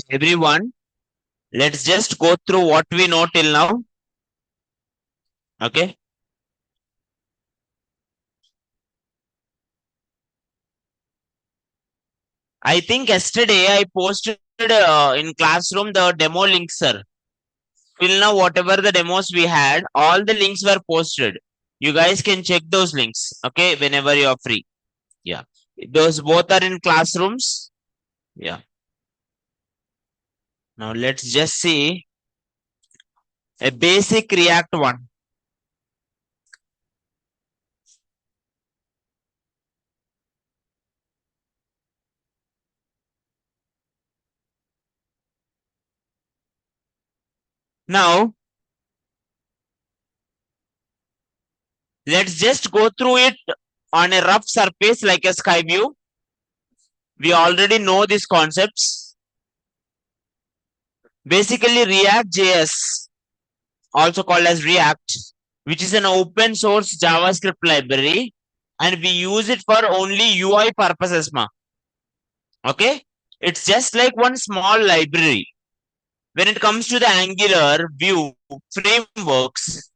Everyone, let's just go through what we know till now. Okay. I think yesterday I posted in classroom the demo links, sir. Till now, whatever the demos we had, all the links were posted. You guys can check those links, okay, whenever you are free. Yeah. Those both are in classrooms. Yeah. Now let's just see a basic React one. Now, let's just go through it on a rough surface like a sky view. We already know these concepts. Basically, React.js, also called as React, which is an open source JavaScript library, and we use it for only UI purposes. Okay, it's just like one small library. When it comes to the Angular, Vue frameworks,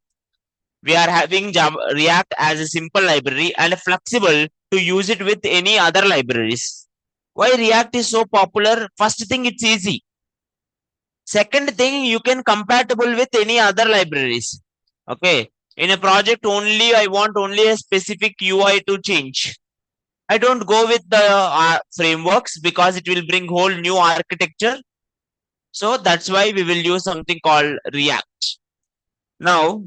we are having Java, React as a simple library and flexible to use it with any other libraries. Why React is so popular? First thing, it's easy. Second thing, you can compatible with any other libraries. Okay, in a project only, I want only a specific UI to change. I don't go with the frameworks because it will bring whole new architecture. So that's why we will use something called React. Now,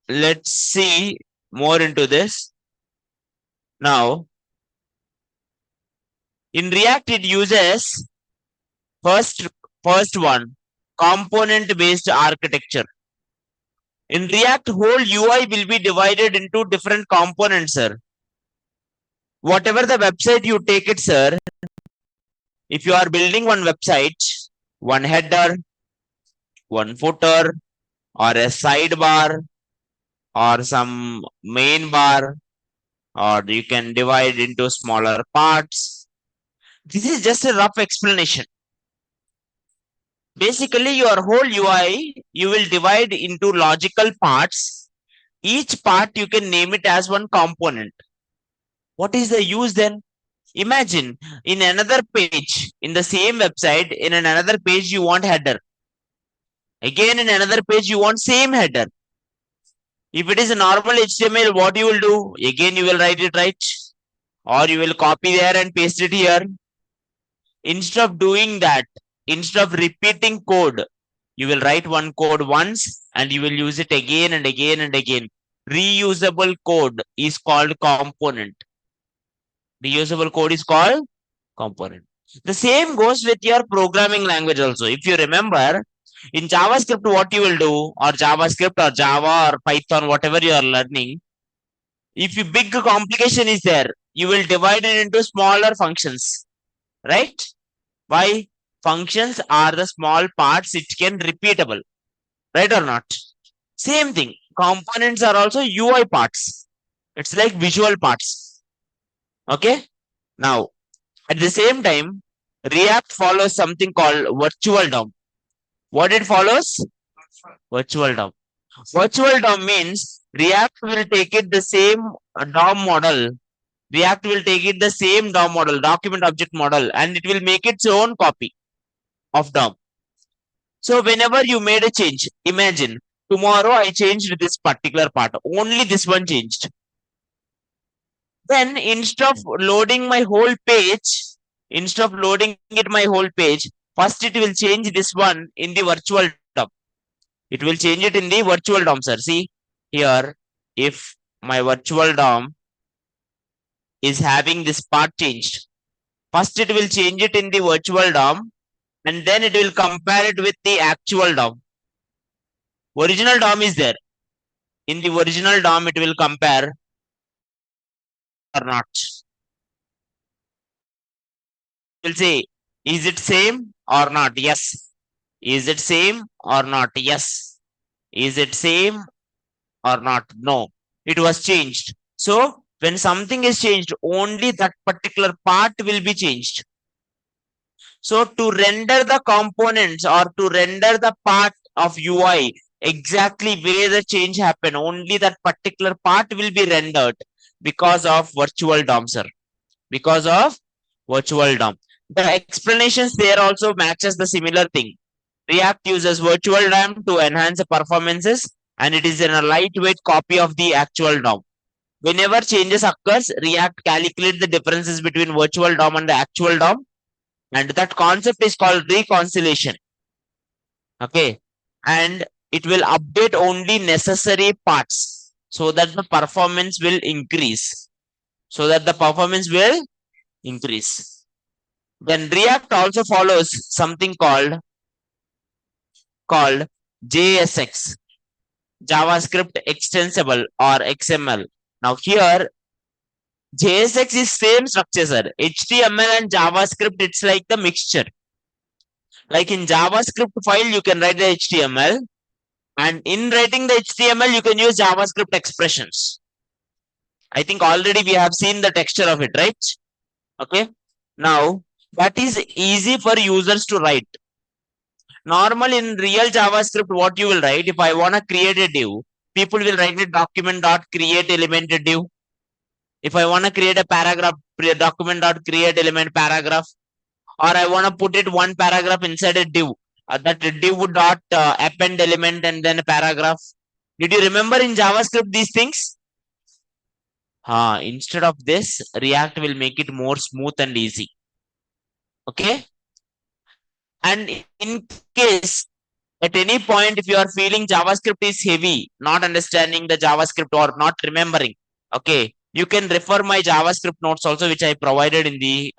let's see more into this. Now, in React, it uses first first one component based architecture. In React, whole UI will be divided into different components, sir. Whatever the website you take it, sir, if you are building one website, one header, one footer, or a sidebar, or some main bar, or you can divide into smaller parts. This is just a rough explanation. Basically, your whole UI, you will divide into logical parts. Each part, you can name it as one component. What is the use then? Imagine in another page, in the same website, in another page, you want header. Again, in another page, you want same header. If it is a normal HTML, what you will do? Again, you will write it right, or you will copy there and paste it here. Instead of doing that, instead of repeating code, you will write one code once and you will use it again and again and again. Reusable code is called component. Reusable code is called component. The same goes with your programming language also. If you remember, in JavaScript, what you will do, or JavaScript or Java or Python, whatever you are learning, if a big complication is there, you will divide it into smaller functions, right? Why? Functions are the small parts, it can repeatable, right or not? Same thing. Components are also UI parts. It's like visual parts. Okay. Now, at the same time, React follows something called virtual DOM. What it follows? Virtual DOM. Virtual DOM means React will take it the same DOM model. React will take it the same DOM model, document object model, and it will make its own copy of DOM. So whenever you made a change, imagine tomorrow I changed this particular part, only this one changed. Then instead of loading my whole page, instead of loading it my whole page, first it will change this one in the virtual DOM. It will change it in the virtual DOM, sir. See here, if my virtual DOM is having this part changed, first it will change it in the virtual DOM and then it will compare it with the actual DOM. Original DOM is there. In the original DOM, it will compare or not. It will say, is it same or not? Yes. Is it same or not? Yes. Is it same or not? No. It was changed. So when something is changed, only that particular part will be changed. So to render the components or to render the part of UI exactly where the change happen, only that particular part will be rendered because of virtual DOM, sir. Because of virtual DOM. The explanations there also matches the similar thing. React uses virtual DOM to enhance the performances, and it is in a lightweight copy of the actual DOM. Whenever changes occurs, React calculates the differences between virtual DOM and the actual DOM, and that concept is called reconciliation. Okay, and it will update only necessary parts so that the performance will increase. So that the performance will increase. Then React also follows something called JSX, JavaScript Extensible or XML. Now here JSX is same structure, sir. HTML and JavaScript, it's like the mixture. Like in JavaScript file, you can write the HTML, and in writing the HTML, you can use JavaScript expressions. I think already we have seen the texture of it, right? Okay. Now that is easy for users to write. Normal in real JavaScript, what you will write, if I want to create a div, people will write a document dot create element div. If I want to create a paragraph, document dot create element paragraph, or I want to put it one paragraph inside a div, that div dot append element and then a paragraph. Did you remember in JavaScript these things? Instead of this, React will make it more smooth and easy. Okay. And in case at any point, if you are feeling JavaScript is heavy, not understanding the JavaScript or not remembering, okay, you can refer my JavaScript notes also, which I provided in the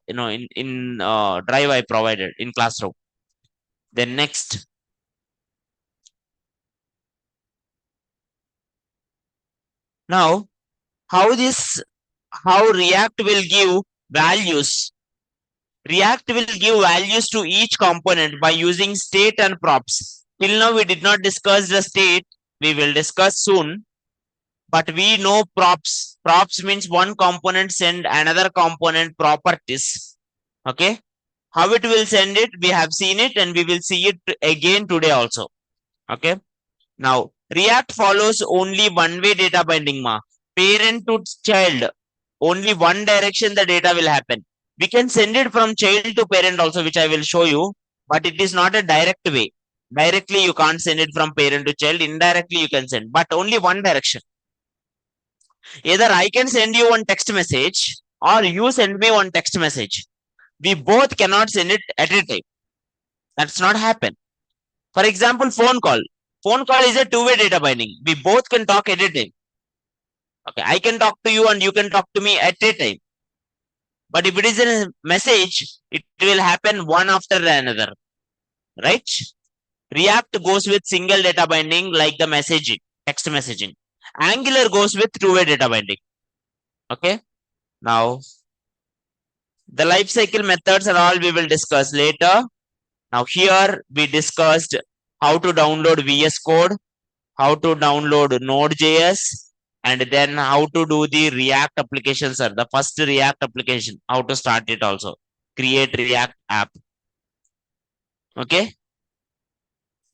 in Drive I provided in Classroom. Then next, now how React will give values. React will give values to each component by using state and props. Till now we did not discuss the state. We will discuss soon. But we know props. Props means one component send another component properties. Okay. How it will send it, we have seen it and we will see it again today also. Okay. Now, React follows only one-way data binding, parent to child. Only one direction the data will happen. We can send it from child to parent also, which I will show you, but it is not a direct way. Directly, you can't send it from parent to child. Indirectly, you can send, but only one direction. Either I can send you one text message or you send me one text message. We both cannot send it at a time. That's not happen. For example, phone call. Phone call is a two-way data binding. We both can talk at a time. Okay, I can talk to you and you can talk to me at a time. But if it is a message, it will happen one after another. Right? React goes with single data binding like the messaging, text messaging. Angular goes with two-way data binding. Okay. Now, the lifecycle methods and all we will discuss later. Now here we discussed how to download VS Code, how to download Node.js, and then how to do the React applications, sir. The first React application, how to start it also. Create React app. Okay.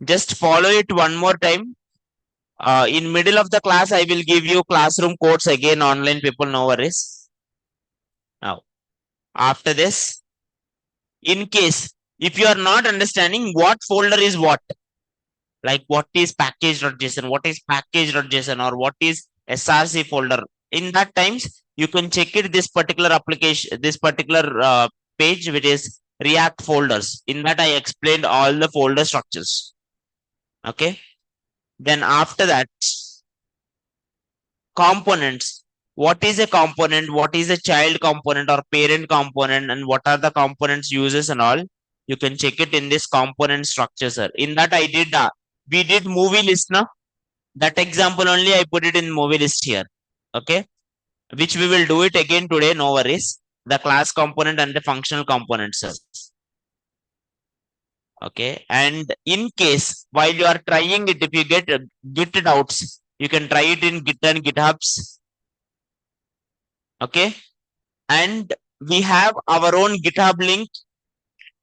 Just follow it one more time. In middle of the class, I will give you classroom codes again, online people, no worries. Now, after this, in case if you are not understanding what folder is what, like what is package.json, what is package.json, or what is src folder, in that times you can check it this particular application, this particular page, which is React folders. In that I explained all the folder structures. Okay. Then after that, components. What is a component? What is a child component or parent component? And what are the components uses and all? You can check it in this component structure, sir. In that I did, we did movie list now. That example only I put it in movie list here. Okay. Which we will do it again today, no worries. The class component and the functional components, sir. Okay. And in case while you are trying it, if you get Git doubts, you can try it in Git and GitHubs. Okay. And we have our own GitHub link.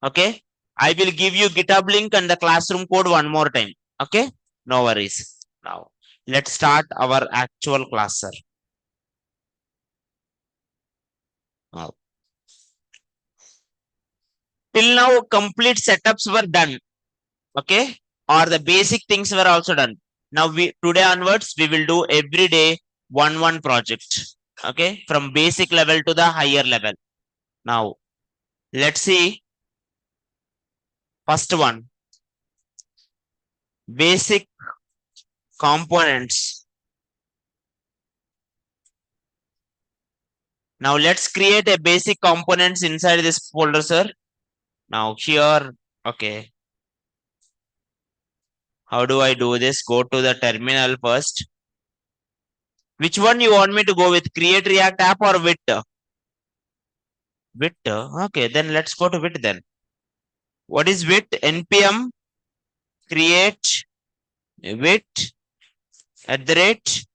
Okay, I will give you GitHub link and the classroom code one more time. Okay, no worries. Now let's start our actual class, sir. Now, till now complete setups were done. Okay, or the basic things were also done. Now we today onwards we will do every day one project. Okay, from basic level to the higher level. Now let's see. First one, basic components. Now let's create a basic components inside this folder, sir. Now here, okay, how do I do this? Go to the terminal first. Which one you want me to go with? Create React app or Wit? Wit. Okay, then let's go to Wit then. What is Wit? npm create Wit at the rate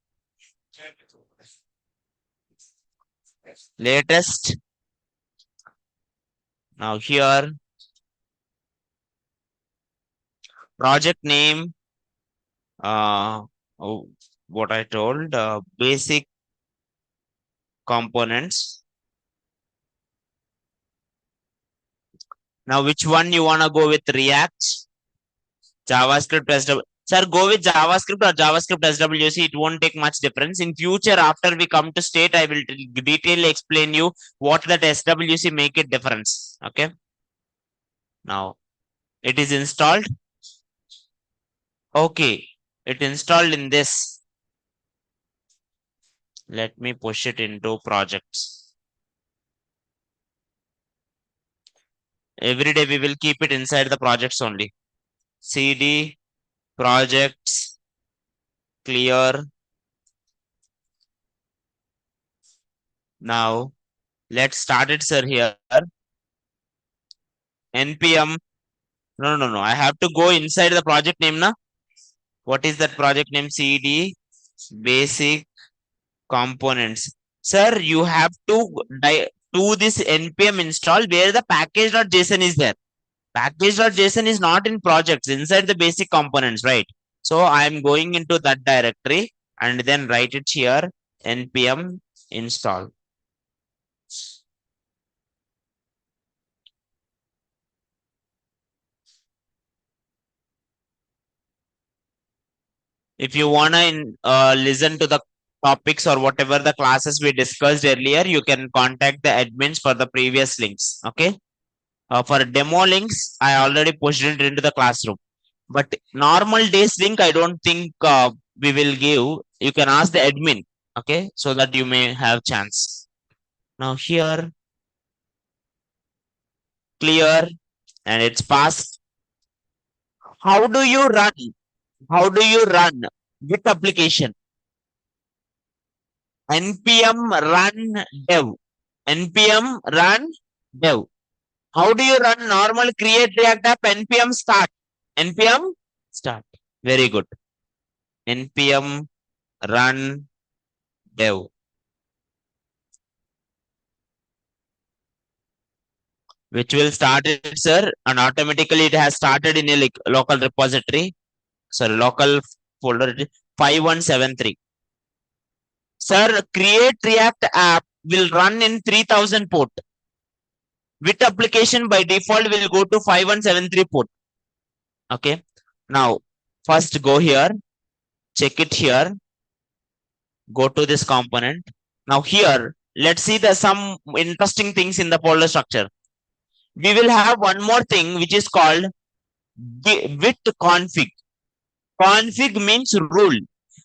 latest. Now here, project name. Oh, what I told. Basic components. Now, which one you wanna go with? React, JavaScript, SW. Sir, go with JavaScript or JavaScript SWC. It won't take much difference. In future, after we come to state, I will detail explain you what that SWC make it difference. Okay. Now it is installed. Okay, it installed in this. Let me push it into projects. Every day we will keep it inside the projects only. CD projects clear. Now let's start it, sir. Here npm. No. I have to go inside the project name, na. What is that project name? CD basic components. Sir, you have to do this npm install where the package.json is there. Package.json is not in projects inside the basic components, right? So I am going into that directory and then write it here npm install. If you wanna listen to the topics or whatever the classes we discussed earlier, you can contact the admins for the previous links. Okay. For demo links, I already pushed it into the classroom. But normal days link, I don't think we will give. You can ask the admin, okay, so that you may have chance. Now here, clear, and it's passed. How do you run? How do you run with application? npm run dev. npm run dev. How do you run normal create React app? npm start. npm start. Very good. npm run dev, which will start it, sir, and automatically it has started in a local repository. Sorry, local folder 5173. Sir, create React app will run in 3000 port. With application by default will go to 5173 port. Okay. Now first go here, check it here, go to this component. Now here, let's see the some interesting things in the folder structure. We will have one more thing which is called with config. Config means rule.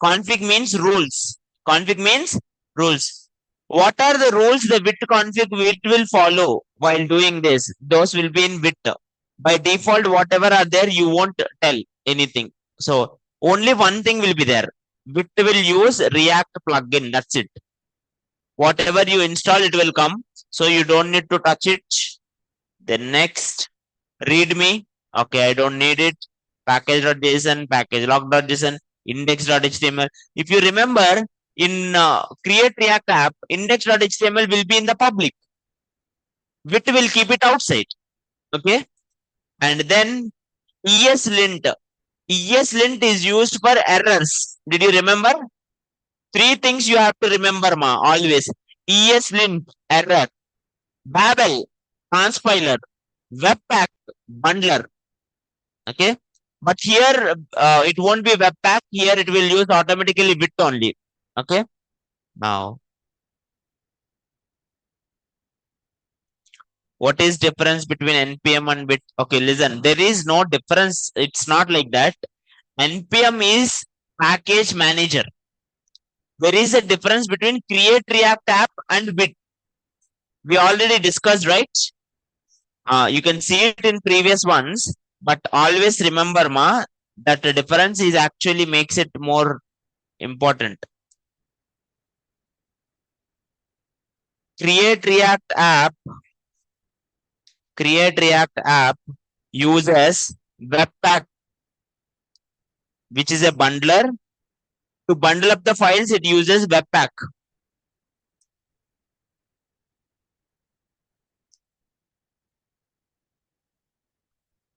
Config means rules. Config means rules. What are the rules the with config with will follow while doing this? Those will be in with. By default, whatever are there, you won't tell anything. So only one thing will be there. With will use React plugin. That's it. Whatever you install, it will come. So you don't need to touch it. Then next, readme. Okay, I don't need it. Package.json, package log.json, index.html. If you remember, in create React app, index.html will be in the public. Wit will keep it outside. Okay. And then ESLint. ESLint is used for errors. Did you remember? Three things you have to remember, ma, always. ESLint, error. Babel, transpiler. Webpack, bundler. Okay. But here, it won't be Webpack. Here, it will use automatically bit only. Okay. Now, what is difference between npm and bit? Okay, listen. There is no difference. It's not like that. npm is package manager. There is a difference between create React app and bit. We already discussed, right? You can see it in previous ones, but always remember, ma, that the difference is actually makes it more important. Create React app, create React app uses Webpack, which is a bundler. To bundle up the files, it uses Webpack.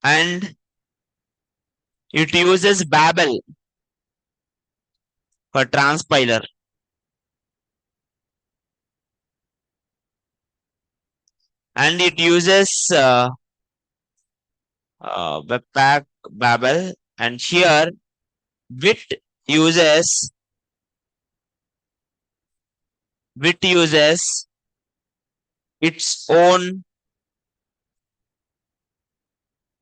And it uses Babel for transpiler. And it uses Webpack, Babel. And here, Bit uses Bit uses its own,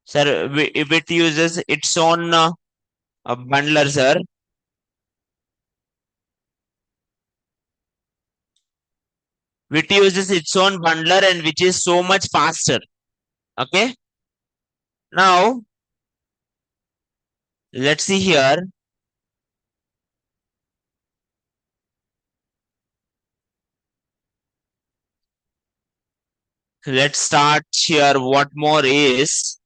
sir. Bit uses its own bundler, sir. Bit uses its own bundler and which is so much faster. Okay. Now let's see here. Let's start here. What more is,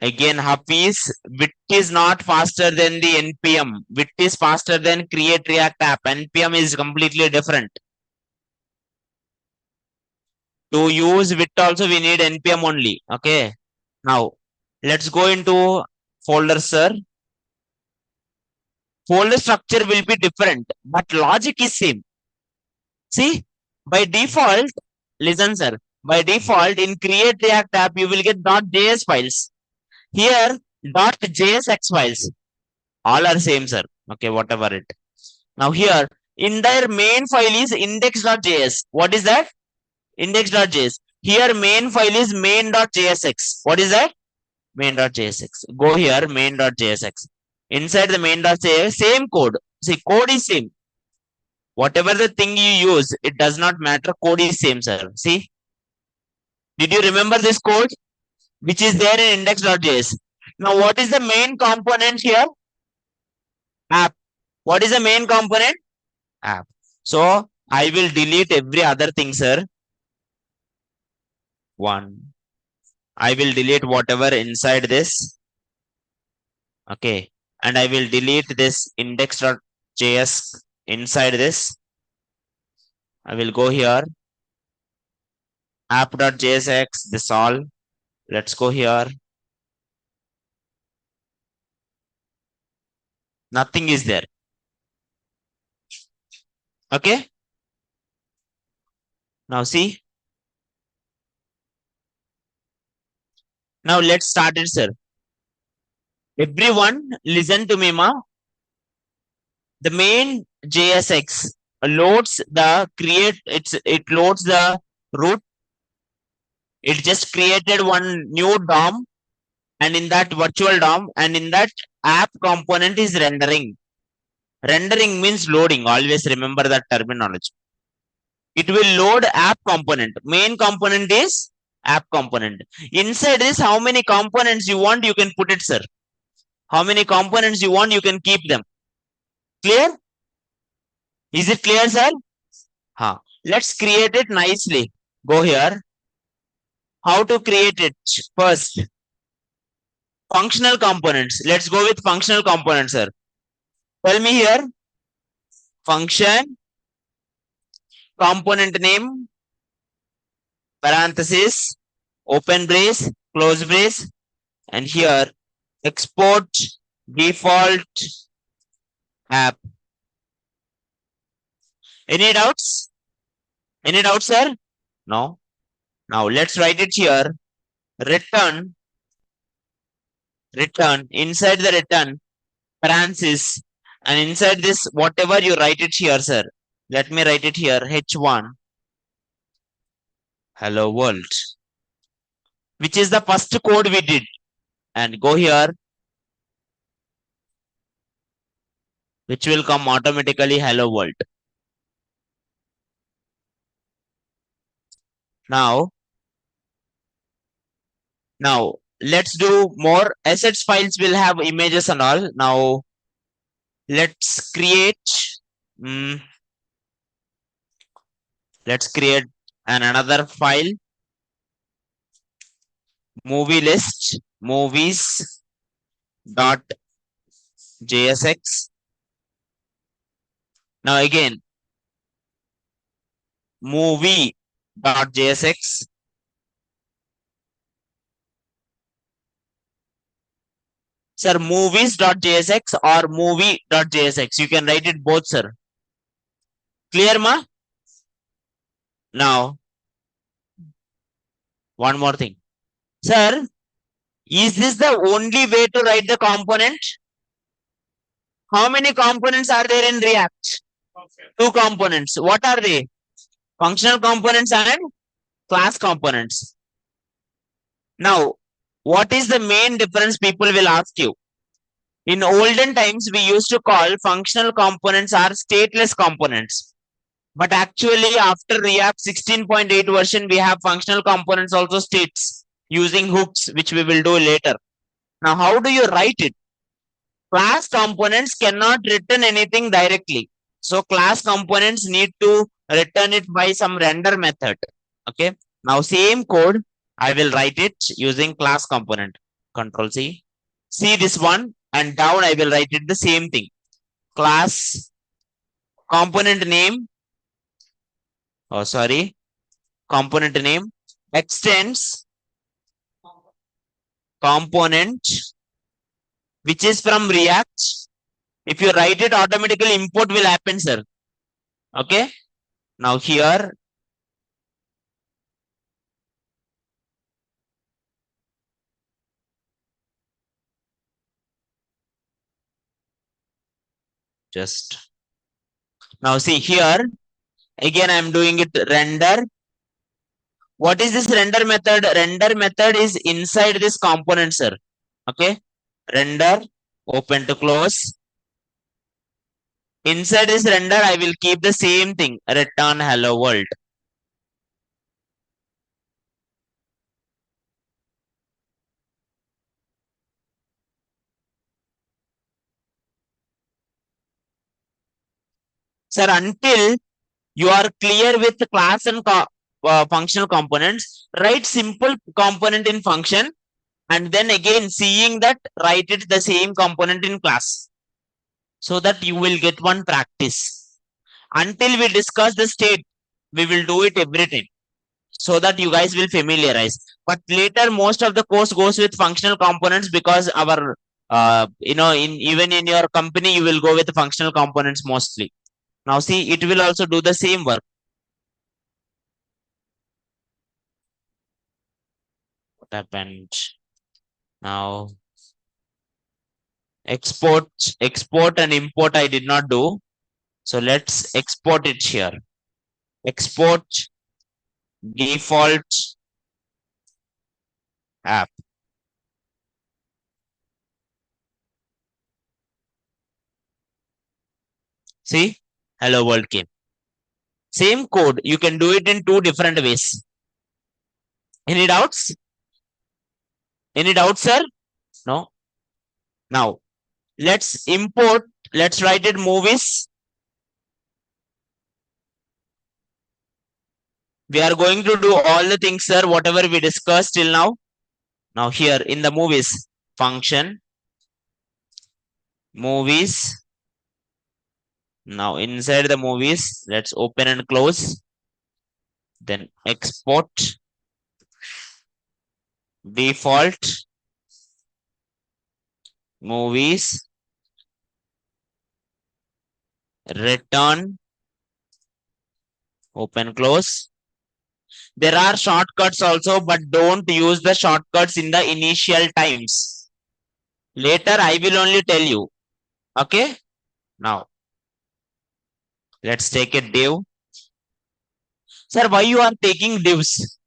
again, Hafiz, Bit is not faster than the npm. Bit is faster than create React app. npm is completely different. To use Bit also we need npm only. Okay. Now let's go into folder, sir. Folder structure will be different, but logic is same. See, by default, listen, sir. By default, in create React app, you will get .js files. Here, .jsx files. All are same, sir. Okay, whatever it. Now here, in their main file is index.js. What is that? Index.js. Here, main file is main.jsx. What is that? Main.jsx. Go here, main.jsx. Inside the main.jsx, same code. See, code is same. Whatever the thing you use, it does not matter. Code is same, sir. See, did you remember this code which is there in index.js? Now, what is the main component here? App. What is the main component? App. So I will delete every other thing, sir. One. I will delete whatever inside this. Okay. And I will delete this index.js inside this. I will go here. App.jsx, this all. Let's go here. Nothing is there. Okay. Now see. Now let's start it, sir. Everyone listen to me, ma. The main JSX loads the it loads the root. It just created one new DOM, and in that virtual DOM, and in that app component is rendering. Rendering means loading. Always remember that terminology. It will load app component. Main component is app component. Inside this, how many components you want, you can put it, sir. How many components you want, you can keep them. Clear? Is it clear, sir? Huh. Let's create it nicely. Go here. How to create it? First, functional components. Let's go with functional components, sir. Tell me here. Function, component name. parenthesis, open brace, close brace, and here export default app. Any doubts? Any doubts, sir? No. Now let's write it here. Return, return, inside the return, parenthesis, and inside this, whatever you write it here, sir. Let me write it here, H1, hello world, which is the first code we did. And go here, which will come automatically hello world. Now, let's do more. Assets files will have images and all. Now, let's create, mm, let's create another file, movie list, movies dot JSX. Now again, movie dot JSX. Sir, movies dot JSX or movie dot JSX. You can write it both, sir. Clear, ma? Now, one more thing. Sir, is this the only way to write the component? How many components are there in React? Two components. What are they? Functional components and class components. Now, what is the main difference people will ask you? In olden times, we used to call functional components are stateless components. But actually, after React 16.8 version, we have functional components also states using hooks, which we will do later. Now, how do you write it? Class components cannot return anything directly. So class components need to return it by some render method. Okay. Now same code, I will write it using class component. Control C. See this one, and down I will write it the same thing. Class component name. Oh, sorry. Component name extends component, which is from React. If you write it, automatically import will happen, sir. Okay. Now here, just now see here, again I'm doing it render. What is this render method? Render method is inside this component, sir. Okay. Render, open to close. Inside this render, I will keep the same thing, return hello world. Sir, until you are clear with class and functional components, write simple component in function, and then again seeing that, write it the same component in class, so that you will get one practice. Until we discuss the state, we will do it every time, so that you guys will familiarize. But later, most of the course goes with functional components, because our even in your company, you will go with the functional components mostly. Now see, it will also do the same work. What happened? Now export and import I did not do. So let's export it here. Export default app. See, hello world came. Same code, you can do it in two different ways. Any doubts? Any doubts, sir? No. Now let's import. Let's write it movies. We are going to do all the things, sir, whatever we discussed till now. Now here in the movies function, movies. Now inside the movies, let's open and close. Then export default movies, return, open close. There are shortcuts also, but don't use the shortcuts in the initial times. Later, I will only tell you. Okay. Now, let's take a div. Sir, why you are taking divs?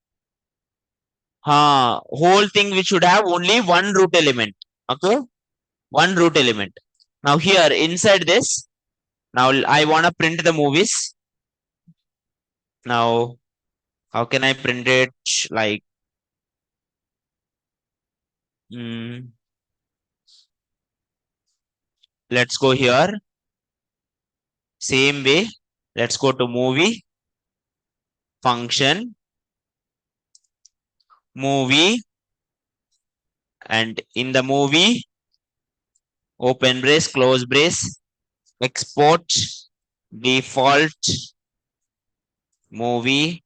Whole thing we should have only one root element. Okay. One root element. Now here inside this, now I want to print the movies. Now, how can I print it? Like, mm, let's go here. Same way. Let's go to movie, function, movie, and in the movie, open brace, close brace, export, default, movie,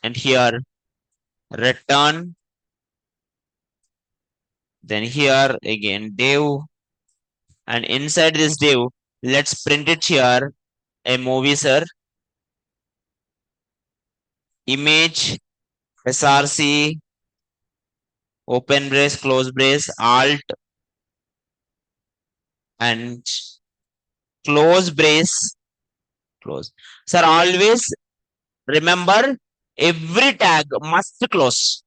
and here return. Then here again div, and inside this div, let's print it here. A movie, sir. Image, src, open brace, close brace, alt, and close brace, close. Sir, always remember every tag must close.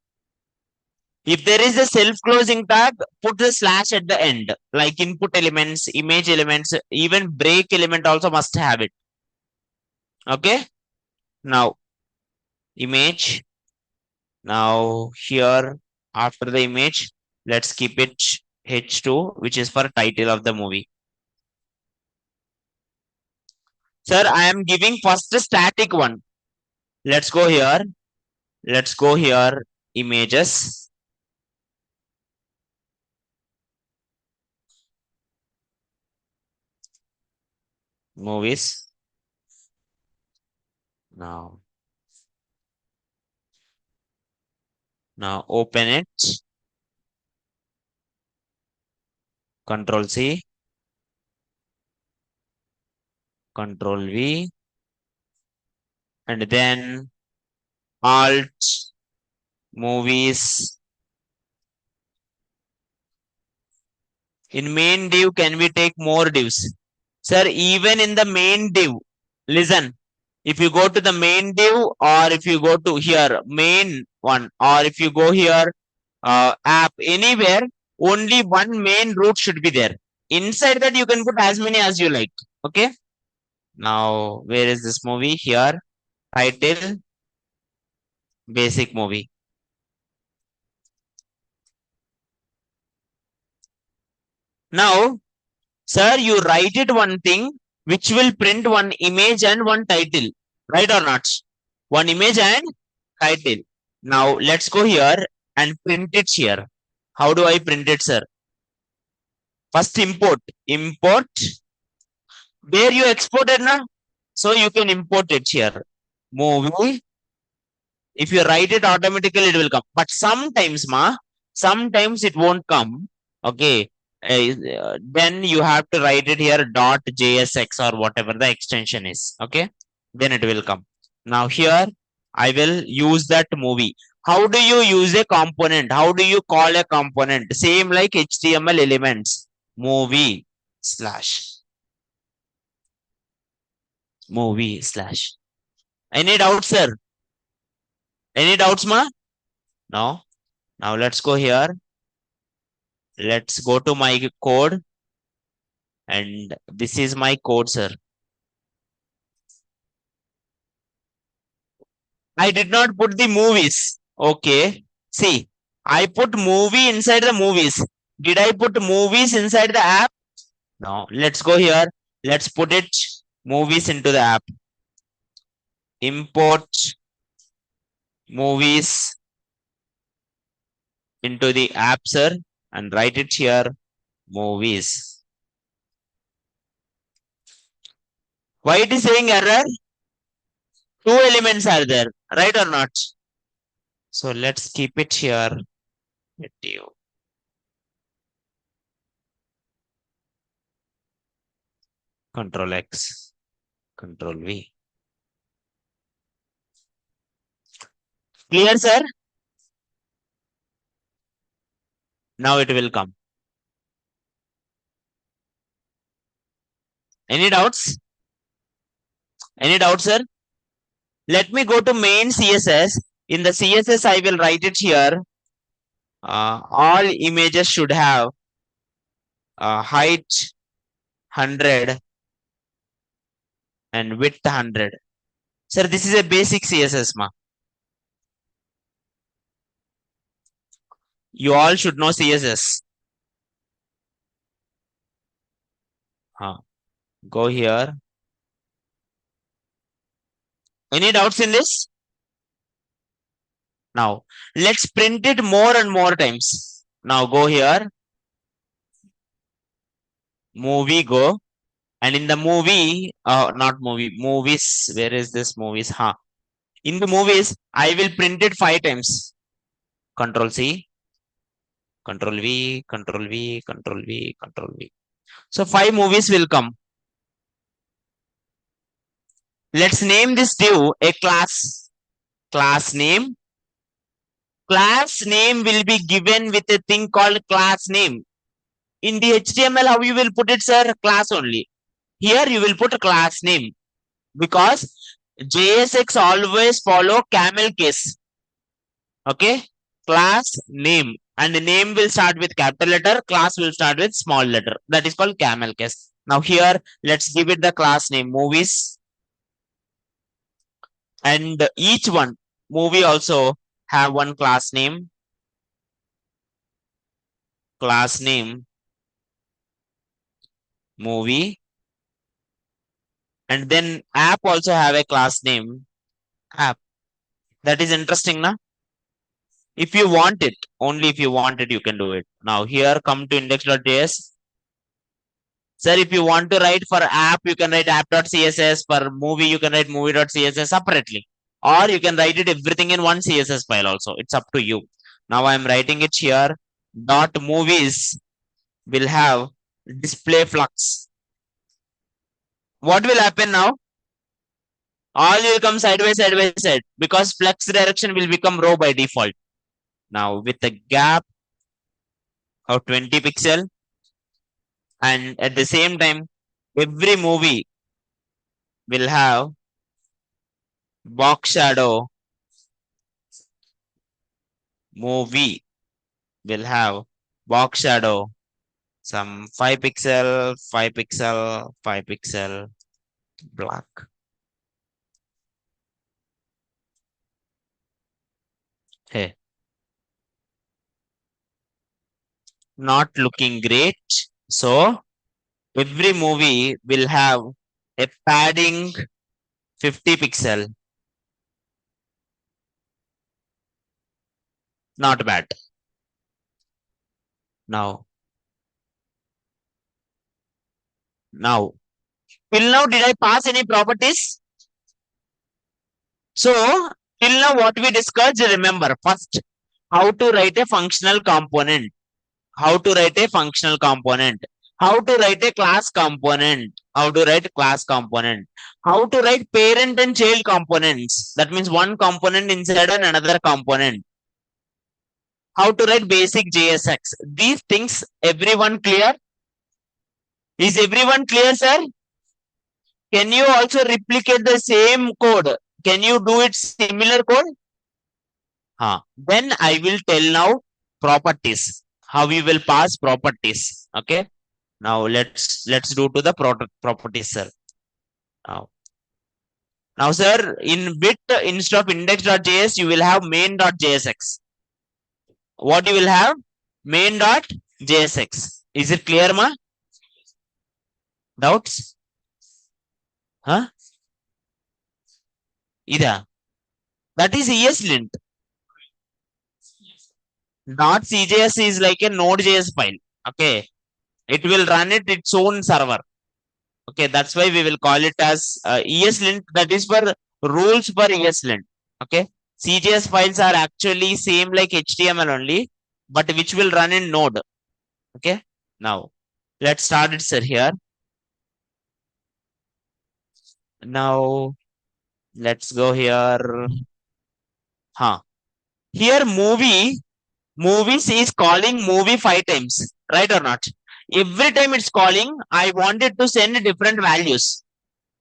If there is a self-closing tag, put the slash at the end, like input elements, image elements, even break element also must have it. Okay. Now, image. Now here, after the image, let's keep it H2, which is for title of the movie. Sir, I am giving first a static one. Let's go here. Let's go here. Images. Movies. Now open it. Control C. Control V. And then Alt. Movies. In main div, can we take more divs? Sir, even in the main div, listen. If you go to the main div, or if you go to here, main one, or if you go here, app, anywhere, only one main root should be there. Inside that, you can put as many as you like. Okay. Now, where is this movie? Here, title, basic movie. Now, sir, you write it one thing which will print one image and one title, right or not? One image and title. Now, let's go here and print it here. How do I print it, sir? First import. Import. Where you exported now? So you can import it here. Movie. If you write it automatically, it will come. But sometimes it won't come. Okay. Then you have to write it here .jsx or whatever the extension is. Okay. Then it will come. Now here, I will use that movie. How do you use a component? How do you call a component? Same like HTML elements. Movie slash. Movie slash. Any doubts, sir? Any doubts, ma? No. Now let's go here. Let's go to my code. And this is my code, sir. I did not put the movies. Okay. See, I put movie inside the movies. Did I put movies inside the app? No. Let's go here. Let's put it movies into the app. Import movies into the app, sir, and write it here, movies. Why it is saying error? Two elements are there, right or not? So let's keep it here. Let you Control X, Control V. Clear, sir? Now it will come. Any doubts? Any doubts, sir? Let me go to main CSS. In the CSS, I will write it here. All images should have height 100 and width 100. Sir, this is a basic CSS, ma. You all should know CSS. Go here. Any doubts in this? Now, let's print it more and more times. Now go here. Movie, go. And in the movie, not movie, movies. Where is this movies? In the movies, I will print it 5 times. Control C, Control V, Control V, Control V, Control V. So 5 movies will come. Let's name this div a class. Class name. Class name will be given with a thing called class name. In the HTML, how you will put it, sir? Class only. Here you will put a class name because JSX always follow camel case. Okay, class name, and the name will start with capital letter, class will start with small letter. That is called camel case. Now here, let's give it the class name movies, and each one movie also have one class name, movie, and then app also have a class name, app. That is interesting, na? If you want it, only if you want it, you can do it. Now here, come to index.js. Sir, if you want to write for app, you can write app.css. For movie, you can write movie.css separately. Or you can write it everything in one CSS file also. It's up to you. Now I'm writing it here. Dot movies will have display flux. What will happen now? All will come side by side because flux direction will become row by default. Now with a gap of 20 pixel, and at the same time, every movie will have box shadow. Movie will have box shadow, some 5 pixel, 5 pixel, 5 pixel, black. Hey, not looking great. So every movie will have a padding 50 pixel. Not bad. Now, till now, did I pass any properties? So, till now, what we discussed, remember first, how to write a functional component, how to write a functional component, how to write a class component, how to write class component, how to write parent and child components. That means one component inside another component. How to write basic JSX. These things, everyone clear? Is everyone clear, sir? Can you also replicate the same code? Can you do it similar code? Then I will tell now properties. How we will pass properties. Okay. Now let's do to the properties, sir. Now, sir, in bit instead of index.js, you will have main.jsx. What you will have? Main.jsx. Is it clear, ma? Doubts? Huh? Ida. That is ESLint. .cjs is like a Node.js file. Okay. It will run it its own server. Okay. That's why we will call it as ESLint. That is for rules for ESLint. Okay. CGS files are actually same like HTML only, but which will run in Node. Okay. Now let's start it, sir. Here. Now let's go here. Huh. Here movies is calling movie 5 times, right or not? Every time it's calling, I wanted to send different values.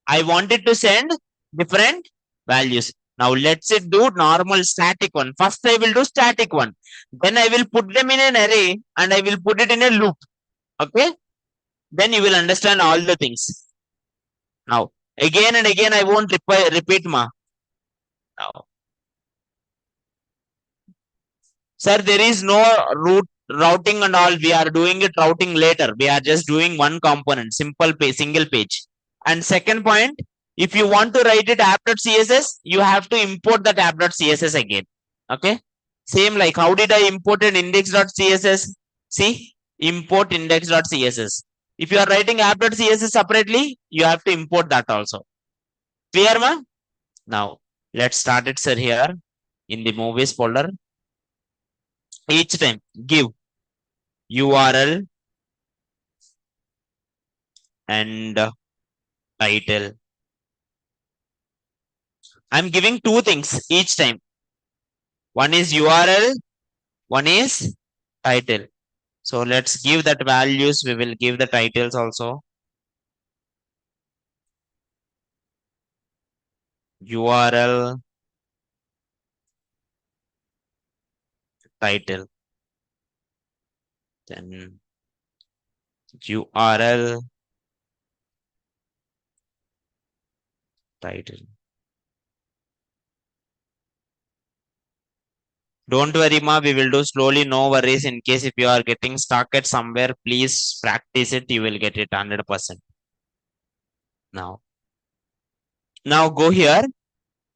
I wanted to send different values. Now let's it do normal static one. First I will do static one. Then I will put them in an array and I will put it in a loop. Okay. Then you will understand all the things. Now again and again I won't repeat ma. Now, sir, there is no root routing and all. We are doing it routing later. We are just doing one component, simple page, single page. And second point, if you want to write it app.css, you have to import that app.css again. Okay. Same like how did I import an index.css? See, import index.css. If you are writing app.css separately, you have to import that also. Clear, ma? Now, let's start it, sir, here in the movies folder. Each time give URL and title. I'm giving two things each time. One is URL, one is title. So let's give that values. We will give the titles also. URL, title. Then URL, title. Don't worry, ma. We will do slowly. No worries. In case if you are getting stuck at somewhere, please practice it. You will get it 100%. Now go here.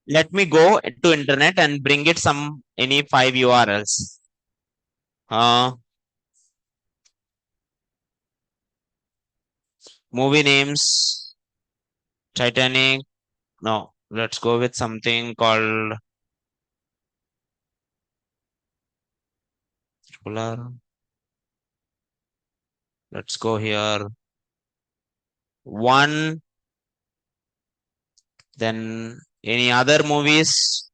Let me go to internet and bring it some any 5 URLs. Movie names, Titanic. No, let's go with something called Ruler. Let's go here. One. Then any other movies?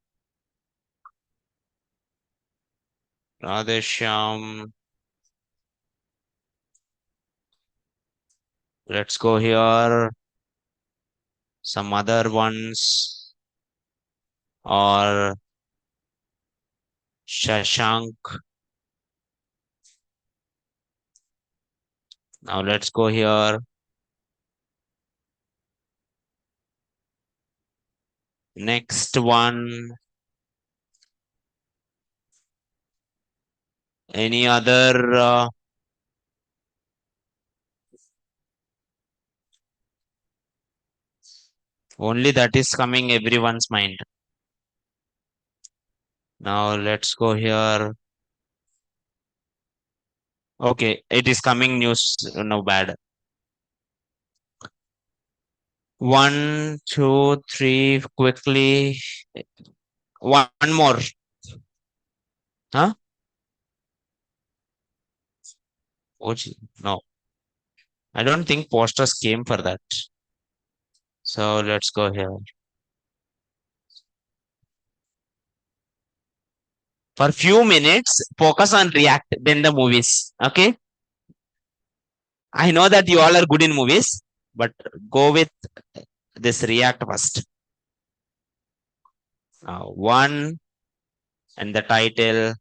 Radheshyam. Let's go here. Some other ones. Or Shashank. Now let's go here. Next one. Any other only that is coming everyone's mind. Now let's go here. Okay, it is coming news. No bad. 1, 2, 3. Quickly. One more. Huh? Oh, no. I don't think posters came for that. So let's go here. For few minutes, focus on React, then the movies. Okay. I know that you all are good in movies, but go with this React first. One and the title.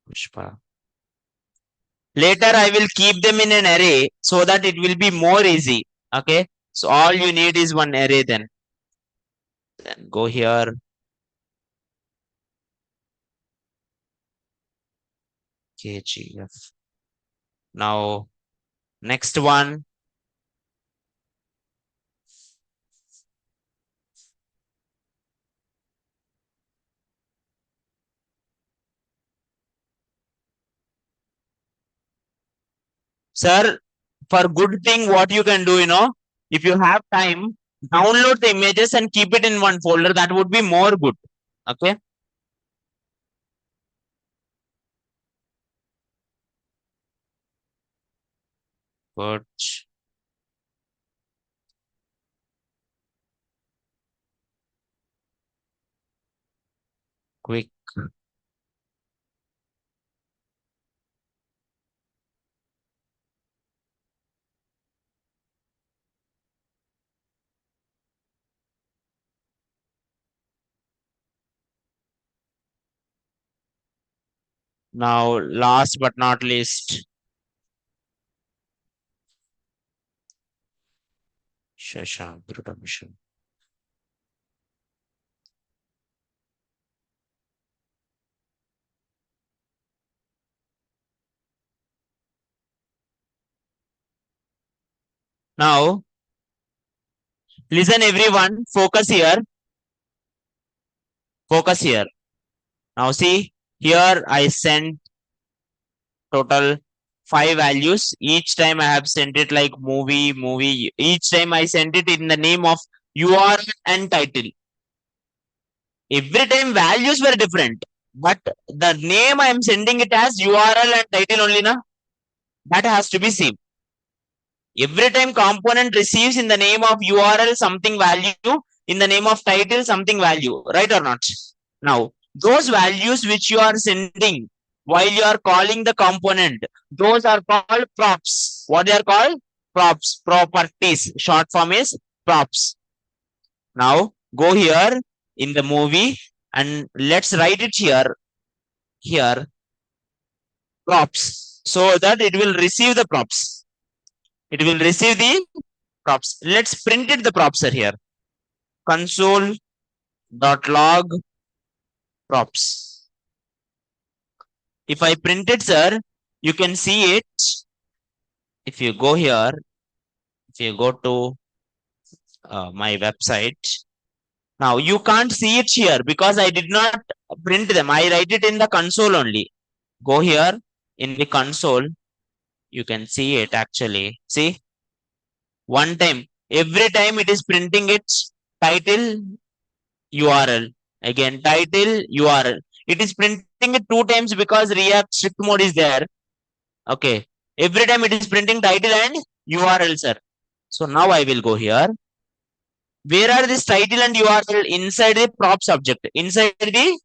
Pushpa. Later, I will keep them in an array so that it will be more easy. Okay. So all you need is one array then. Then go here. KGF. Now, next one. Sir, for good thing, what you can do, if you have time, download the images and keep it in one folder. That would be more good. Okay, good. Quick. Now, last but not least, Shashank Mission. Now, listen everyone, focus here, focus here. Now see, here I sent total 5 values. Each time I have sent it like movie. Each time I sent it in the name of URL and title. Every time values were different, but the name I am sending it as URL and title only, na? That has to be same. Every time component receives in the name of URL something value, in the name of title something value, right or not? Now, those values which you are sending while you are calling the component, those are called props. What they are called? Props, properties. Short form is props. Now, go here in the movie and let's write it here, props, so that it will receive the props. It will receive the props. Let's print it the props are here. Console.log props. If I print it, sir, you can see it. If you go here, if you go to my website, now you can't see it here because I did not print them. I write it in the console only. Go here in the console. You can see it actually. See, one time, every time it is printing its title URL. Again, title URL. It is printing it 2 times because React strict mode is there. Okay. Every time it is printing title and URL, sir. So now I will go here. Where are this title and URL? Inside the prop subject. Inside the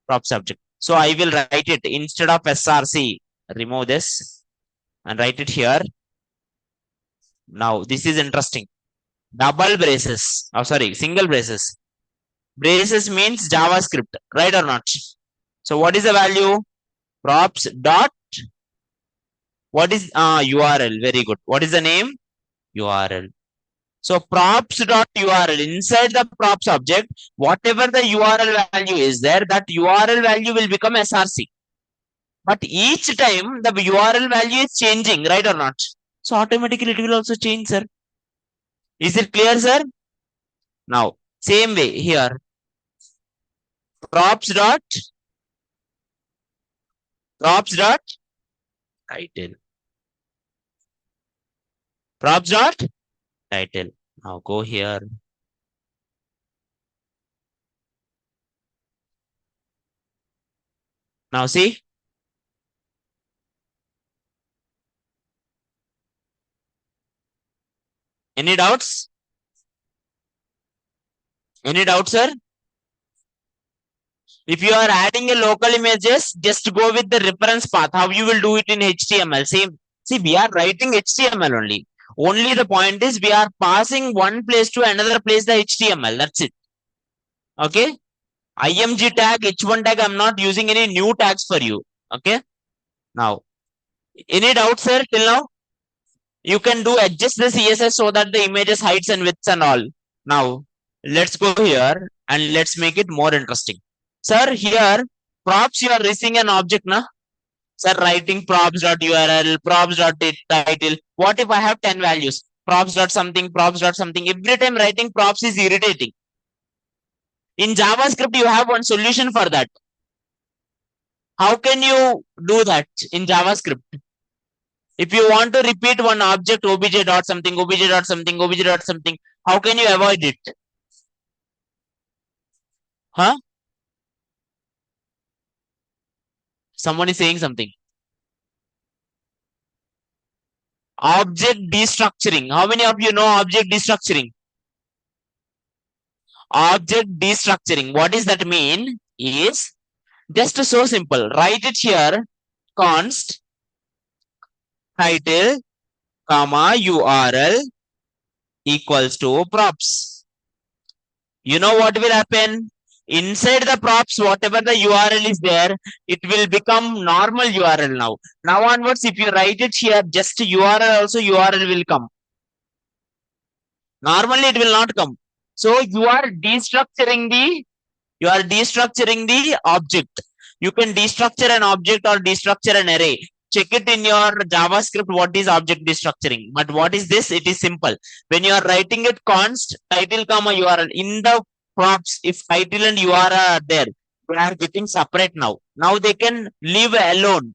prop subject. So I will write it instead of src. Remove this and write it here. Now this is interesting. Double braces. Oh, sorry, single braces. Braces means JavaScript, right or not? So what is the value? Props dot. What is URL? Very good. What is the name? URL. So props dot URL inside the props object, whatever the URL value is there, that URL value will become src. But each time the URL value is changing, right or not? So automatically it will also change, sir. Is it clear, sir? Now, same way here. Props dot title. Props dot title. Now go here. Now see, any doubts? Any doubts, sir? If you are adding a local images, just go with the reference path. How you will do it in HTML? Same. See, we are writing HTML only. Only the point is we are passing one place to another place the HTML. That's it. Okay. IMG tag, H1 tag. I'm not using any new tags for you. Okay. Now, any doubts, sir? Till now, you can do adjust the CSS so that the images heights and widths and all. Now, let's go here and let's make it more interesting. Sir, here props you are receiving an object, na? Sir, writing props.url, props.title. What if I have 10 values? Props dot something, props dot something. Every time writing props is irritating. In JavaScript, you have one solution for that. How can you do that in JavaScript? If you want to repeat one object, obj dot something, obj dot something, obj dot something, how can you avoid it? Huh? Someone is saying something. Object destructuring. How many of you know object destructuring? Object destructuring. What does that mean? Is just so simple. Write it here. Const title, comma, URL equals to props. You know what will happen? Inside the props, whatever the URL is there, it will become normal URL now. Now onwards, if you write it here, just URL also URL will come. Normally it will not come. So you are destructuring the object. You can destructure an object or destructure an array. Check it in your JavaScript what is object destructuring. But what is this? It is simple. When you are writing it const title comma URL in the props, if title and URL are there, they are getting separate now. Now they can leave alone.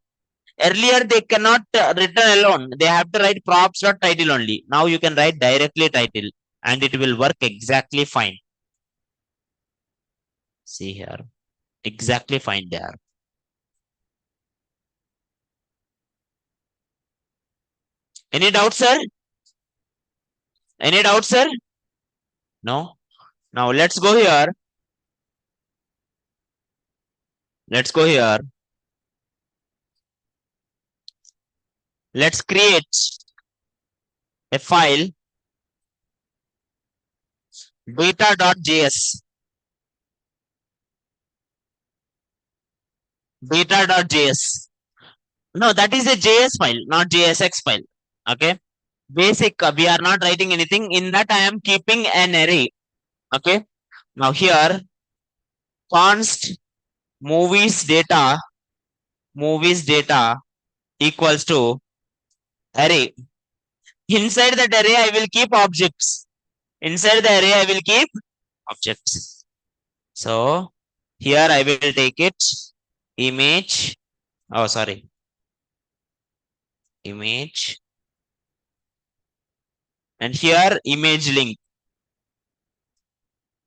Earlier they cannot return alone. They have to write props dot title only. Now you can write directly title and it will work exactly fine. See here, exactly fine there. Any doubt, sir? Any doubt, sir? No. Now let's go here. Let's go here. Let's create a file data.js. Data.js. No, that is a JS file, not JSX file. Okay. Basic, we are not writing anything. In that, I am keeping an array. Okay. Now here, const movies data equals to array. Inside that array, I will keep objects. Inside the array, I will keep objects. So here I will take it image. Oh, sorry. Image. And here image link.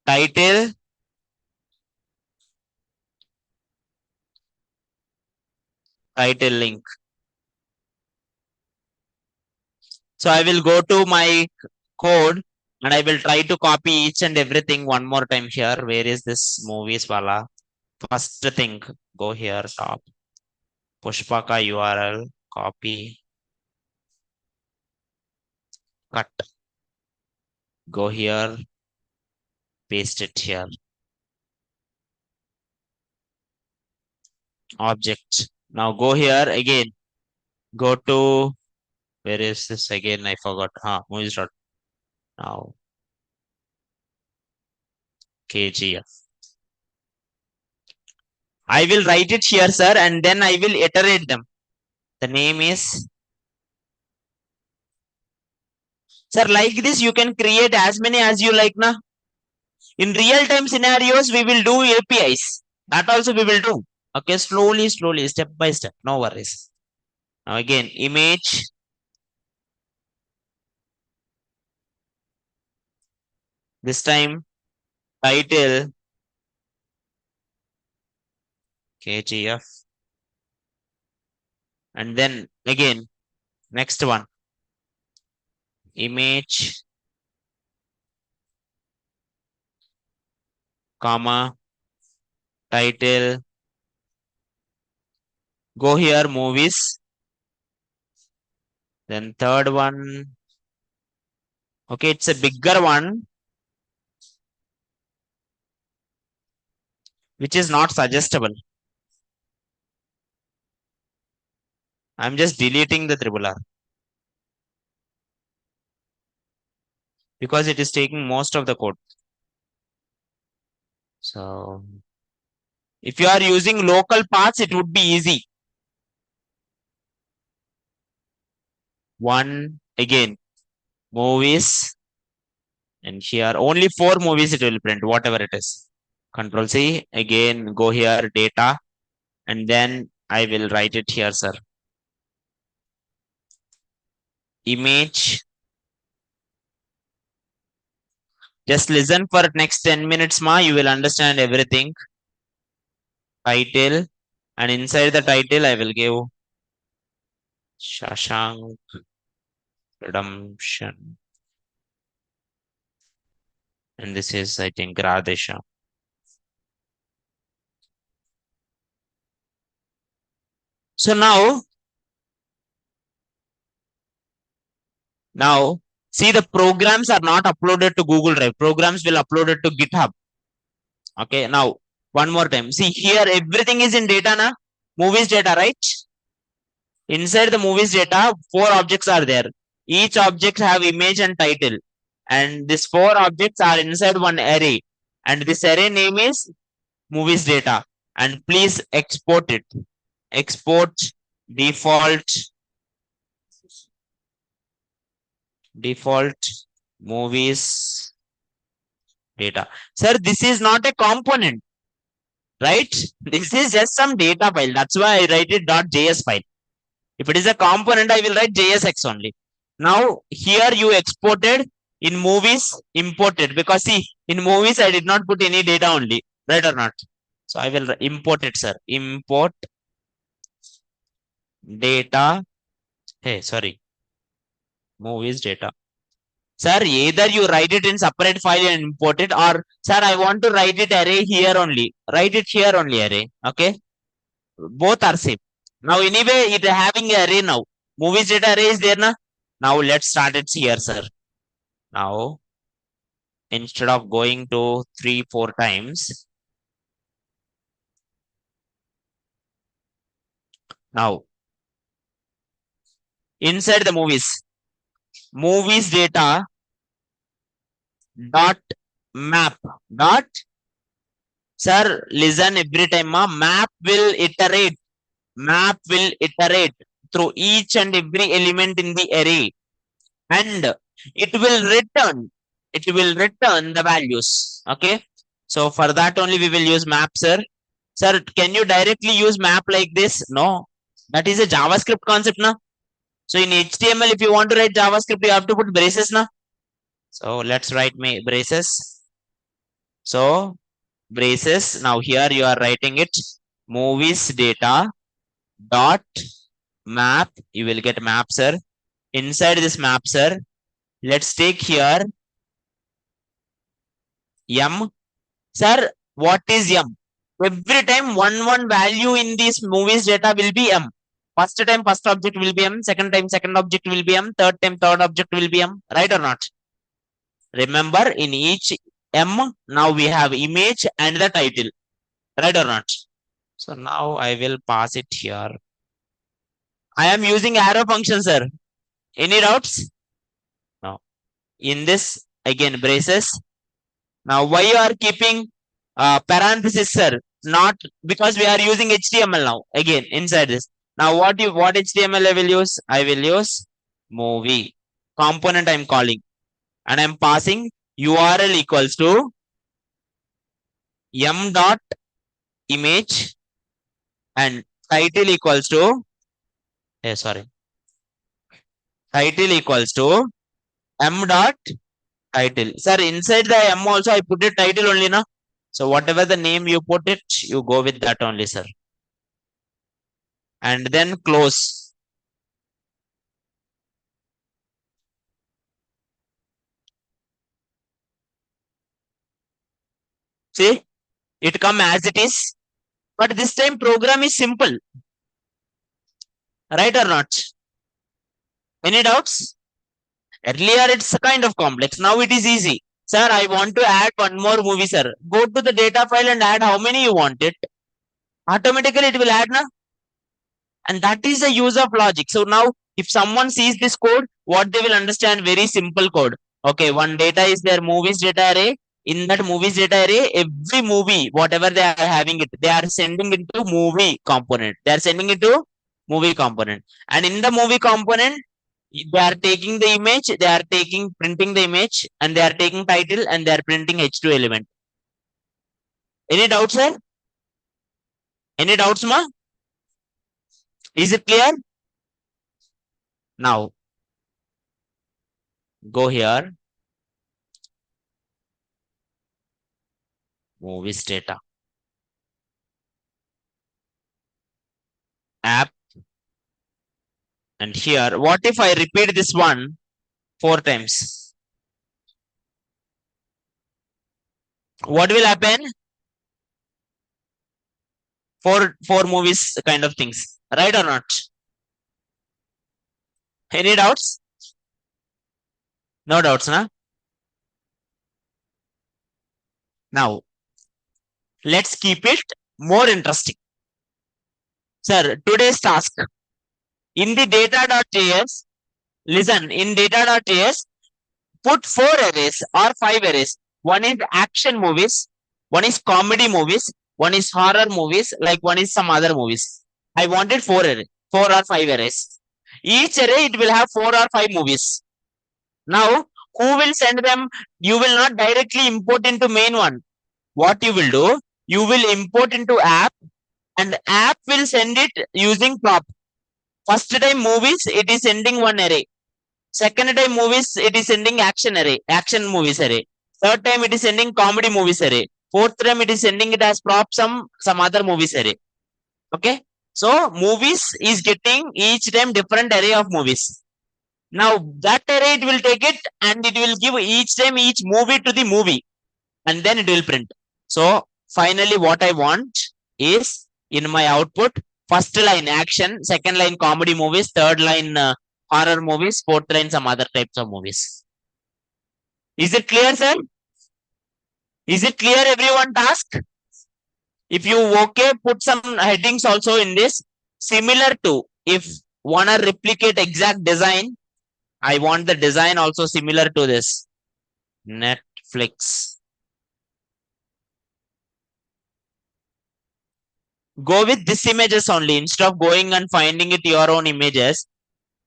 Title. Title link. So I will go to my code and I will try to copy each and everything one more time here. Where is this movies wala? First thing, go here, top. Pushpaka URL, copy, cut. Go here, paste it here. Object. Now go here again. Go to, where is this again? I forgot. Movies dot. Now KGF. I will write it here, sir, and then I will iterate them. The name is, sir, like this, you can create as many as you like, na? In real time scenarios, we will do APIs. That also we will do. Okay, slowly, step by step. No worries. Now again, image. This time, title. KGF. And then again, next one. Image, comma, title. Go here, movies. Then third one. Okay, it's a bigger one, which is not suggestible. I'm just deleting the triple R because it is taking most of the code. So if you are using local paths, it would be easy. One again, movies, and here only 4 movies it will print, whatever it is. Control C, again go here, data, and then I will write it here, sir. Image. Just listen for next 10 minutes, ma. You will understand everything. Title, And inside the title, I will give Shashank Redemption. And this is, I think, Radesha. So now, see the programs are not uploaded to Google Drive. Programs will upload it to GitHub. Okay, now one more time. See here, everything is in data na? Movies data, right? Inside the movies data, four objects are there. Each object have image and title. And these four objects are inside one array. And this array name is movies data. And please export it. Export default movies data. Sir, this is not a component, right? This is just some data file. That's why I write it .js file. If it is a component, I will write JSX only. Now here you exported, in movies imported, because see, in movies I did not put any data only, right or not? So I will import it, sir. Import data. Hey, sorry, movies data. Sir, either you write it in separate file and import it, or sir, I want to write it array here only. Write it here only array. Okay. Both are same. Now anyway, it having a array now. Movies data array is there na. Now let's start it here, sir. Now instead of going to 3-4 times, now inside the movies data dot map dot, sir, listen every time, map will iterate through each and every element in the array, and it will return the values. Okay, so for that only we will use map, sir. Sir, can you directly use map like this? No, that is a JavaScript concept na. So in HTML, if you want to write JavaScript, you have to put braces na. So let's write braces. So braces, now here you are writing it, movies data dot map. You will get map, sir. Inside this map, sir, let's take here m. Sir, what is m? Every time one value in this movies data will be m. First time first object will be m, second time second object will be m, third time third object will be m, right or not? Remember, in each m, now we have image and the title, right or not? So now I will pass it here. I am using arrow function, sir. Any doubts? No. In this, again, braces. Now why you are keeping parenthesis, sir? Not because we are using HTML now. Again, inside this. Now what HTML I will use? I will use movie component I'm calling, and I'm passing URL equals to m dot image, and title equals to sorry, title equals to m dot title. Sir, inside the m also I put it title only na. So whatever the name you put it, you go with that only, sir. And then close. See, it come as it is, but this time program is simple, right or not? Any doubts? Earlier it's kind of complex, now it is easy. Sir, I want to add one more movie, sir. Go to the data file and add how many you want it. Automatically it will add na. And that is the use of logic. So now if someone sees this code, what they will understand, very simple code. Okay, one data is their movies data array. In that movies data array, every movie, whatever they are having it, they are sending into movie component. They are sending it to movie component. And in the movie component, they are taking the image, they are printing the image, and they are taking title, and they are printing H2 element. Any doubts, sir? Any doubts, ma? Is it clear? Now go here, movies data. app, and here, what if I repeat this one 4 times? What will happen? Four movies kind of things, right or not? Any doubts? No doubts, na? Now, let's keep it more interesting. Sir, today's task in the data.js, listen, in data.js, put 4 arrays or 5 arrays. One is action movies, one is comedy movies, one is horror movies, like one is some other movies. I wanted 4 arrays, 4 or 5 arrays. Each array it will have 4 or 5 movies. Now, who will send them? You will not directly import into main one. What you will do? You will import into app, and app will send it using prop. First time movies, it is sending one array. Second time movies, it is sending action movies array. Third time, it is sending comedy movies array. Fourth time, it is sending it as prop some other movies array. Okay. So movies is getting each time different array of movies. Now that array it will take it and it will give each time each movie to the movie, and then it will print. So finally, what I want is in my output, first line action, second line comedy movies, third line horror movies, fourth line some other types of movies. Is it clear, sir? Is it clear, everyone? Task. If you okay, put some headings also in this. Similar to if wanna replicate exact design, I want the design also similar to this. Netflix. Go with this images only. Instead of going and finding it your own images,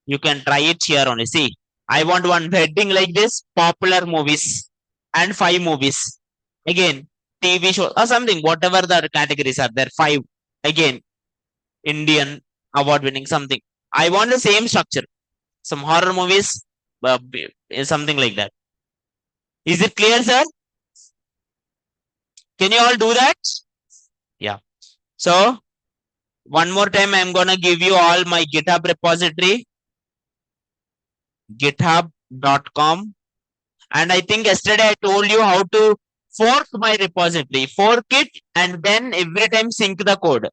you can try it here only. See, I want one heading like this, popular movies, and 5 movies. Again, TV show or something, whatever the categories are there, 5. Again, Indian award winning something. I want the same structure. Some horror movies, something like that. Is it clear, sir? Can you all do that? Yeah. So, one more time, I'm gonna give you all my GitHub repository, github.com. And I think yesterday I told you how to fork my repository, fork it, and then every time sync the code.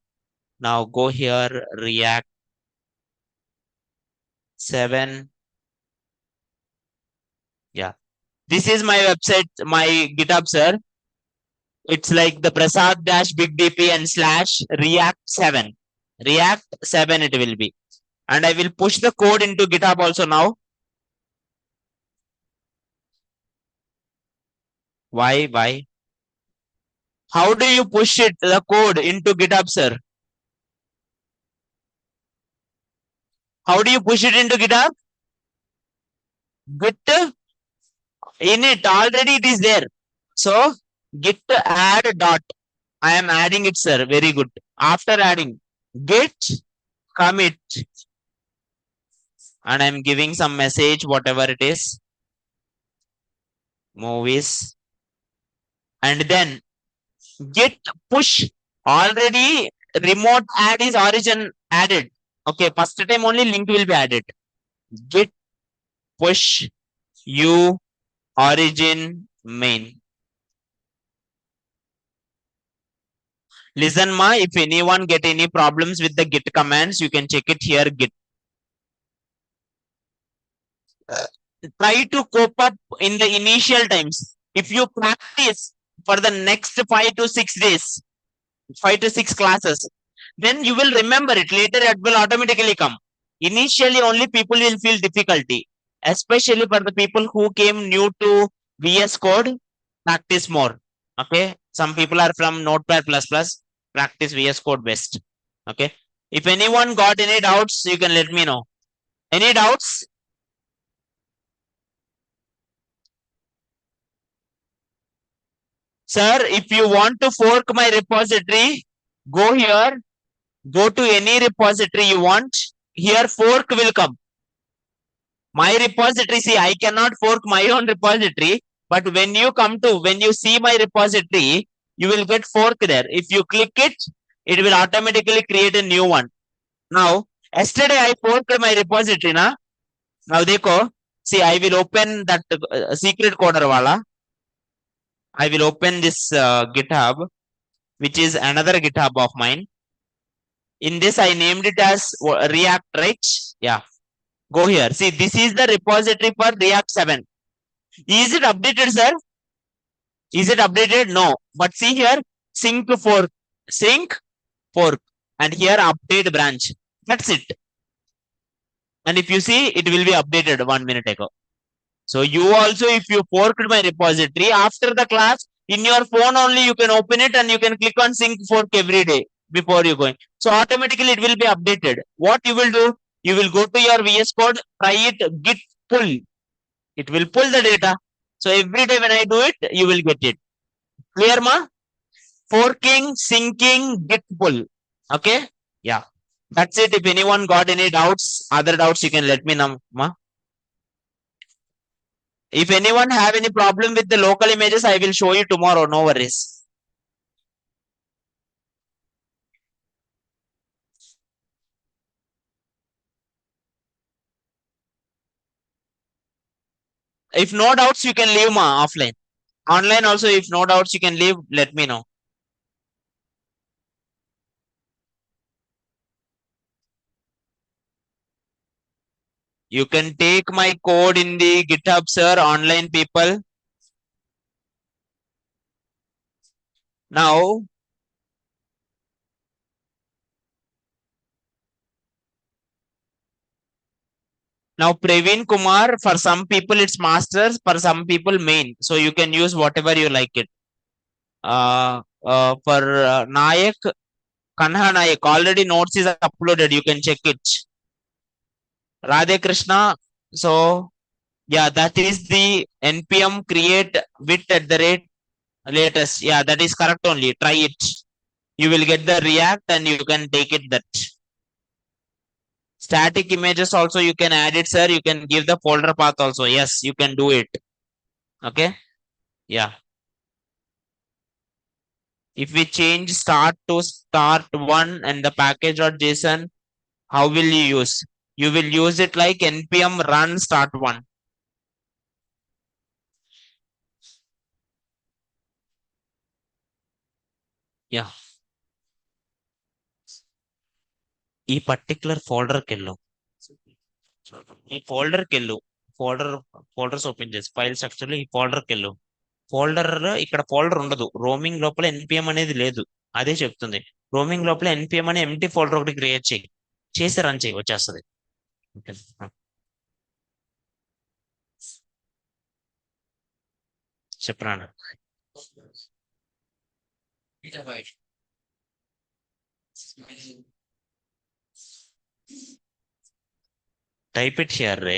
Now go here, React 7. Yeah. This is my website, my GitHub, sir. It's like the Prasad dash big DP and slash React 7. React 7 it will be. And I will push the code into GitHub also now. Why? How do you push it, the code into GitHub, sir? How do you push it into GitHub? Git in it, already it is there. So git add dot. I am adding it, sir. Very good. After adding, git commit, and I'm giving some message, whatever it is, movies, and then git push. Already remote add is origin added. Okay, first time only link will be added. Git push u origin main. Listen, ma, if anyone get any problems with the git commands, you can check it here. Git. Try to cope up in the initial times. If you practice for the next 5 to 6 days, 5 to 6 classes, then you will remember it. Later, it will automatically come. Initially, only people will feel difficulty, especially for the people who came new to VS Code. Practice more. Okay, some people are from Notepad++. Practice VS Code best. Okay. If anyone got any doubts, you can let me know. Any doubts? Sir, if you want to fork my repository, go here, go to any repository you want. Here, fork will come. My repository, see, I cannot fork my own repository, but when you see my repository, you will get fork there. If you click it, it will automatically create a new one. Now, yesterday I forked my repository, na? Now, dekho, see, I will open that secret corner wala. I will open this GitHub, which is another GitHub of mine. In this, I named it as React, right? Yeah. Go here. See, this is the repository for React 7. Is it updated, sir? Is it updated? No. But see here, sync fork, sync fork, and here update branch. That's it. And if you see, it will be updated 1 minute ago. So you also, if you forked my repository after the class, in your phone only you can open it and you can click on sync fork every day before you going. So automatically it will be updated. What you will do? You will go to your VS Code, try it, git pull. It will pull the data. So every day when I do it, you will get it. Clear, ma? Forking, syncing, git pull. Okay? Yeah. That's it. If anyone got any doubts, other doubts, you can let me know, ma. If anyone have any problem with the local images, I will show you tomorrow. No worries. If no doubts, you can leave ma offline. Online also, if no doubts, you can leave. Let me know. You can take my code in the GitHub, sir. Online people. Now, now Praveen Kumar. For some people, it's masters. For some people, main. So you can use whatever you like it. For Nayak, Kanha Nayak, already notes is uploaded. You can check it. Radhe Krishna. So yeah, that is the npm create bit at the rate latest. Yeah, that is correct only. Try it. You will get the React and you can take it that. Static images also you can add it, sir. You can give the folder path also. Yes, you can do it. Okay. Yeah. If we change start to start one and the package.json, how will you use? You will use it like npm run start one. Yeah. ఈ particular ఫోల్డర్కి వెళ్ళు ఈ ఫోల్డర్కి వెళ్ళు folder folders open చేసి file structure లో ఈ ఫోల్డర్కి వెళ్ళు folder ఇక్కడ folder ఉండదు రోమింగ్ లోపల ఎన్పిఎం అనేది లేదు అదే చెప్తుంది రోమింగ్ లోపల ఎన్పిఎం అనే ఎంటీ ఫోల్డర్ ఒకటి క్రియేట్ చేయి చేసి రన్ చేయి వచ్చేస్తుంది చెప్పరా టైప్ ఇట్ హియర్ రే